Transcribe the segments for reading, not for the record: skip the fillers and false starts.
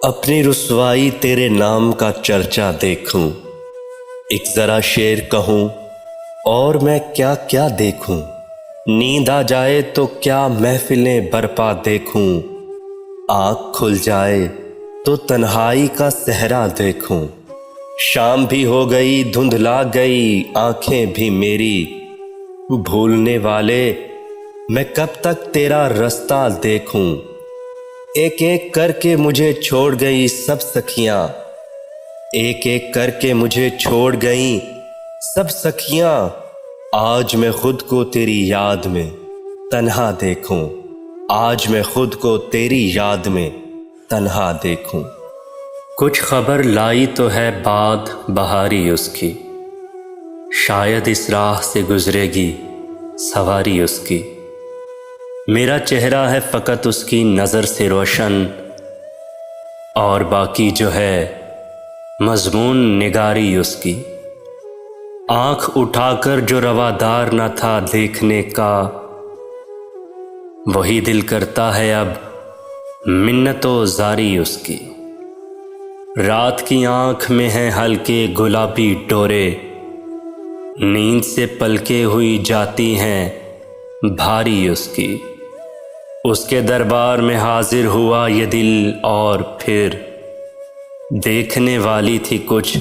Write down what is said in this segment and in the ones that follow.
اپنی رسوائی تیرے نام کا چرچا دیکھوں، ایک ذرا شعر کہوں اور میں کیا کیا دیکھوں۔ نیند آ جائے تو کیا محفلیں برپا دیکھوں، آنکھ کھل جائے تو تنہائی کا صحرا دیکھوں۔ شام بھی ہو گئی، دھندلا گئی آنکھیں بھی میری، بھولنے والے میں کب تک تیرا رستہ دیکھوں۔ ایک ایک کر کے مجھے چھوڑ گئی سب سکھیاں، ایک ایک کر کے مجھے چھوڑ گئیں سب سکھیاں۔ آج میں خود کو تیری یاد میں تنہا دیکھوں، آج میں خود کو تیری یاد میں تنہا دیکھوں۔ کچھ خبر لائی تو ہے باد بہاری اس کی، شاید اس راہ سے گزرے گی سواری اس کی۔ میرا چہرہ ہے فقط اس کی نظر سے روشن، اور باقی جو ہے مضمون نگاری اس کی۔ آنکھ اٹھا کر جو روادار نہ تھا دیکھنے کا، وہی دل کرتا ہے اب منت و زاری اس کی۔ رات کی آنکھ میں ہیں ہلکے گلابی ڈورے، نیند سے پلکیں ہوئی جاتی ہیں بھاری اس کی۔ اس کے دربار میں حاضر ہوا یہ دل اور پھر دیکھنے والی تھی کچھ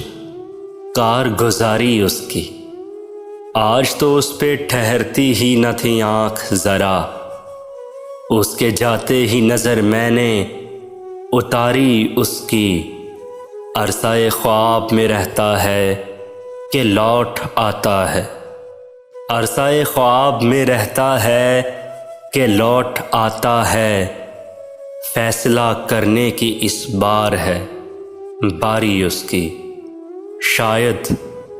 کارگزاری اس کی۔ آج تو اس پہ ٹھہرتی ہی نہ تھی آنکھ ذرا، اس کے جاتے ہی نظر میں نے اتاری اس کی۔ عرصہ خواب میں رہتا ہے کہ لوٹ آتا ہے، عرصہ خواب میں رہتا ہے کہ لوٹ آتا ہے۔ فیصلہ کرنے کی اس بار ہے باری اس کی، شاید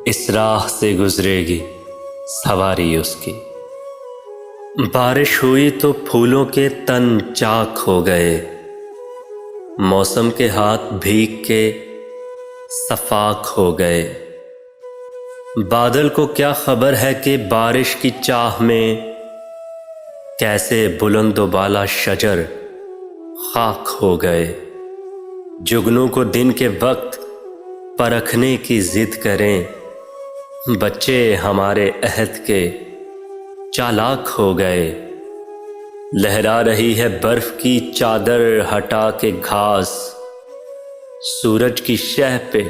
اس راہ سے گزرے گی سواری اس کی۔ بارش ہوئی تو پھولوں کے تن چاک ہو گئے، موسم کے ہاتھ بھیگ کے صفاک ہو گئے۔ بادل کو کیا خبر ہے کہ بارش کی چاہ میں کیسے بلند و بالا شجر خاک ہو گئے۔ جگنوں کو دن کے وقت پرکھنے کی ضد کریں، بچے ہمارے عہد کے چالاک ہو گئے۔ لہرا رہی ہے برف کی چادر ہٹا کے گھاس، سورج کی شہ پہ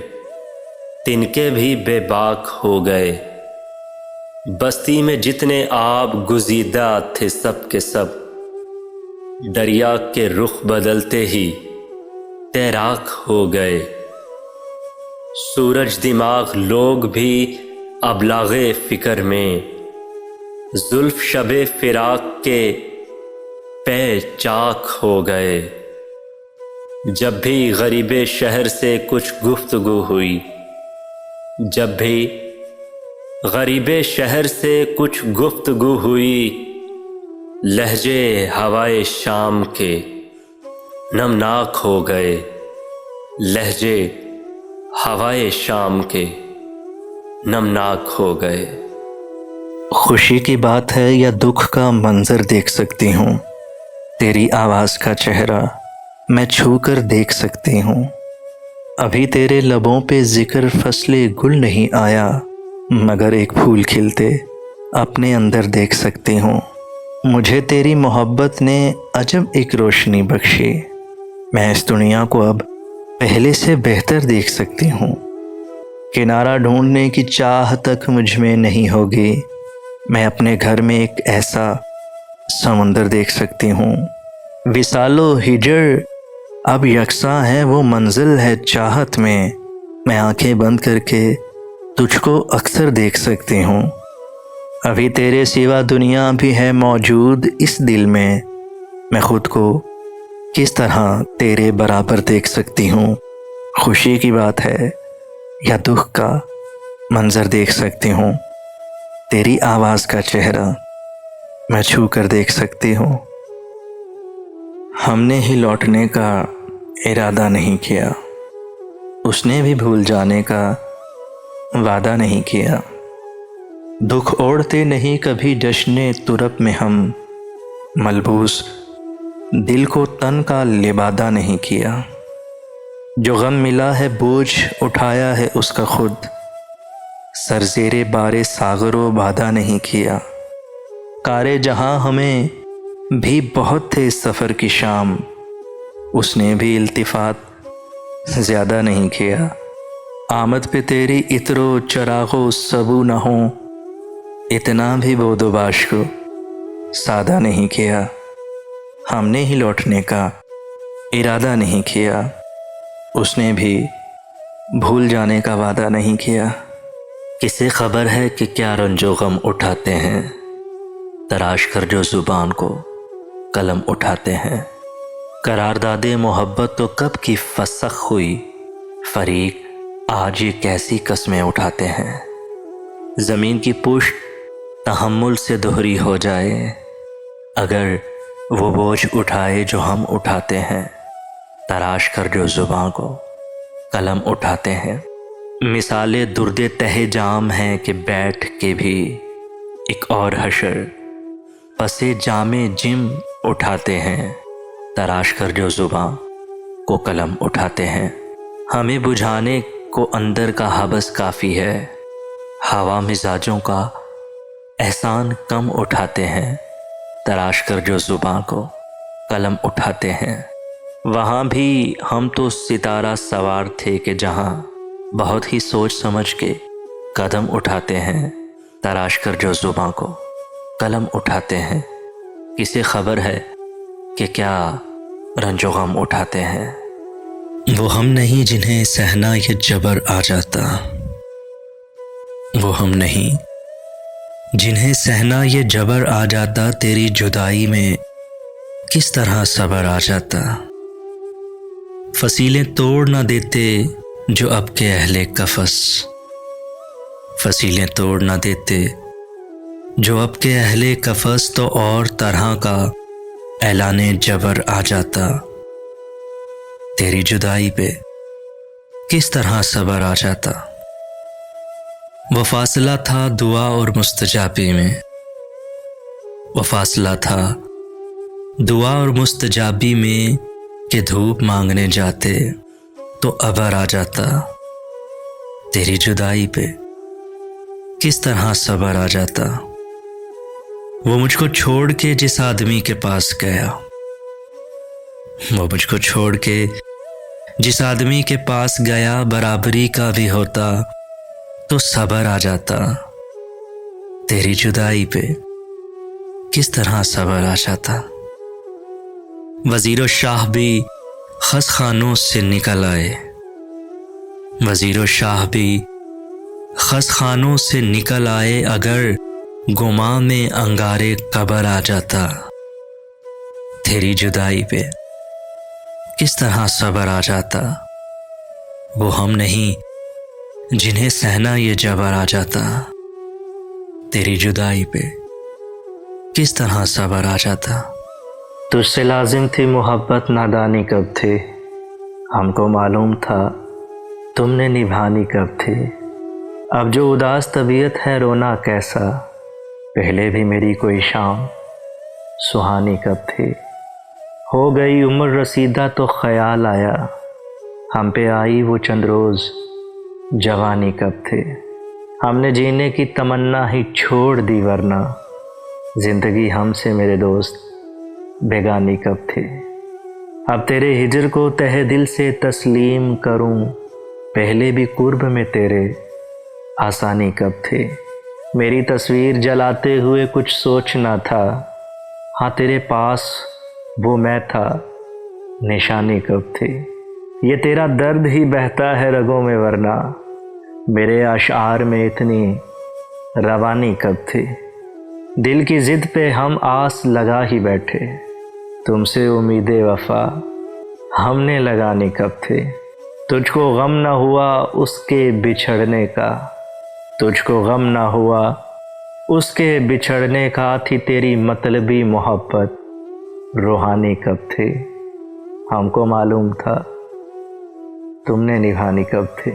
تنکے بھی بے باک ہو گئے۔ بستی میں جتنے آب گزیدہ تھے سب کے سب، دریا کے رخ بدلتے ہی تیراک ہو گئے۔ سورج دماغ لوگ بھی ابلاغ فکر میں، زلف شب فراق کے پے چاک ہو گئے۔ جب بھی غریب شہر سے کچھ گفتگو ہوئی، جب بھی غریب شہر سے کچھ گفتگو ہوئی، لہجے ہوائے شام کے نمناک ہو گئے، لہجے ہوائے شام کے نمناک ہو گئے۔ خوشی کی بات ہے یا دکھ کا منظر دیکھ سکتی ہوں، تیری آواز کا چہرہ میں چھو کر دیکھ سکتی ہوں۔ ابھی تیرے لبوں پہ ذکر فصل گل نہیں آیا، مگر ایک پھول کھلتے اپنے اندر دیکھ سکتی ہوں۔ مجھے تیری محبت نے عجب ایک روشنی بخشی، میں اس دنیا کو اب پہلے سے بہتر دیکھ سکتی ہوں۔ کنارہ ڈھونڈنے کی چاہ تک مجھ میں نہیں ہوگی، میں اپنے گھر میں ایک ایسا سمندر دیکھ سکتی ہوں۔ وصال و ہجر اب یکساں ہے، وہ منزل ہے چاہت میں آنکھیں بند کر کے تجھ کو اکثر دیکھ سکتی ہوں۔ ابھی تیرے سوا دنیا بھی ہے موجود اس دل میں خود کو کس طرح تیرے برابر دیکھ سکتی ہوں۔ خوشی کی بات ہے یا دکھ کا منظر دیکھ سکتی ہوں، تیری آواز کا چہرہ میں چھو کر دیکھ سکتی ہوں۔ ہم نے ہی لوٹنے کا ارادہ نہیں کیا، اس نے بھی بھول جانے کا وعدہ نہیں کیا۔ دکھ اوڑھتے نہیں کبھی جشن طرب میں ہم، ملبوس دل کو تن کا لبادہ نہیں کیا۔ جو غم ملا ہے بوجھ اٹھایا ہے اس کا خود، سر زیر بار ساغر و بادھا نہیں کیا۔ کارے جہاں ہمیں بھی بہت تھے اس سفر کی شام، اس نے بھی التفات زیادہ نہیں کیا۔ آمد پہ تیری عطر و چراغ و سبو نہ ہوں، اتنا بھی بود و باش کو سادہ نہیں کیا۔ ہم نے ہی لوٹنے کا ارادہ نہیں کیا، اس نے بھی بھول جانے کا وعدہ نہیں کیا۔ کسے خبر ہے کہ کیا رنج و غم اٹھاتے ہیں، تراش کر جو زبان کو قلم اٹھاتے ہیں۔ قرارداد محبت تو کب کی فسخ ہوئی، فریق آج یہ کیسی قسمیں اٹھاتے ہیں۔ زمین کی پشت تحمل سے دوہری ہو جائے، اگر وہ بوجھ اٹھائے جو ہم اٹھاتے ہیں، تراش کر جو زبان کو قلم اٹھاتے ہیں۔ مثالیں درد تہ جام ہیں کہ بیٹھ کے بھی ایک اور حشر پسے جام جم اٹھاتے ہیں، تراش کر جو زبان کو قلم اٹھاتے ہیں۔ ہمیں بجھانے کو اندر کا حبس کافی ہے، ہوا مزاجوں کا احسان کم اٹھاتے ہیں، تراش کر جو زبان کو قلم اٹھاتے ہیں۔ وہاں بھی ہم تو ستارہ سوار تھے کہ جہاں بہت ہی سوچ سمجھ کے قدم اٹھاتے ہیں، تراش کر جو زبان کو قلم اٹھاتے ہیں۔ کسے خبر ہے کہ کیا رنج و غم اٹھاتے ہیں۔ وہ ہم نہیں جنہیں سہنا یہ جبر آ جاتا، وہ ہم نہیں جنہیں سہنا یہ جبر آ جاتا، تیری جدائی میں کس طرح صبر آ جاتا۔ فصیلیں توڑ نہ دیتے جو اب کے اہل قفس، فصیلیں توڑ نہ دیتے جو اب کے اہل قفس، تو اور طرح کا اعلان جبر آ جاتا۔ تیری جدائی پہ کس طرح صبر آ جاتا۔ وہ فاصلہ تھا دعا اور مستجابی میں، وہ فاصلہ تھا دعا اور مستجابی میں کہ دھوپ مانگنے جاتے تو ابر آ جاتا۔ تیری جدائی پہ کس طرح صبر آ جاتا۔ وہ مجھ کو چھوڑ کے جس آدمی کے پاس گیا، وہ مجھ کو چھوڑ کے جس آدمی کے پاس گیا، برابری کا بھی ہوتا تو صبر آ جاتا۔ تیری جدائی پہ کس طرح صبر آ جاتا۔ وزیر و شاہ بھی خس خانوں سے نکل آئے، وزیر و شاہ بھی خس خانوں سے نکل آئے، اگر گماں میں انگارے قبر آ جاتا۔ تیری جدائی پہ کس طرح صبر آ جاتا۔ وہ ہم نہیں جنہیں سہنا یہ جبر آ جاتا، تیری جدائی پہ کس طرح صبر آ جاتا۔ تجھ سے لازم تھی محبت، نادانی کب تھی، ہم کو معلوم تھا تم نے نبھانی کب تھی۔ اب جو اداس طبیعت ہے رونا کیسا، پہلے بھی میری کوئی شام سہانی کب تھی۔ ہو گئی عمر رسیدہ تو خیال آیا، ہم پہ آئی وہ چند روز جوانی کب تھی۔ ہم نے جینے کی تمنا ہی چھوڑ دی، ورنہ زندگی ہم سے میرے دوست بیگانی کب تھی۔ اب تیرے ہجر کو تہ دل سے تسلیم کروں، پہلے بھی قرب میں تیرے آسانی کب تھی۔ میری تصویر جلاتے ہوئے کچھ سوچنا تھا، ہاں تیرے پاس وہ میں تھا، نشانی کب تھی۔ یہ تیرا درد ہی بہتا ہے رگوں میں، ورنہ میرے اشعار میں اتنی روانی کب تھی۔ دل کی ضد پہ ہم آس لگا ہی بیٹھے، تم سے امید وفا ہم نے لگانی کب تھی۔ تجھ کو غم نہ ہوا اس کے بچھڑنے کا، تجھ کو غم نہ ہوا اس کے بچھڑنے کا، تھی تیری مطلبی محبت روحانی کب تھی۔ ہم کو معلوم تھا تم نے نبھانی کب تھی۔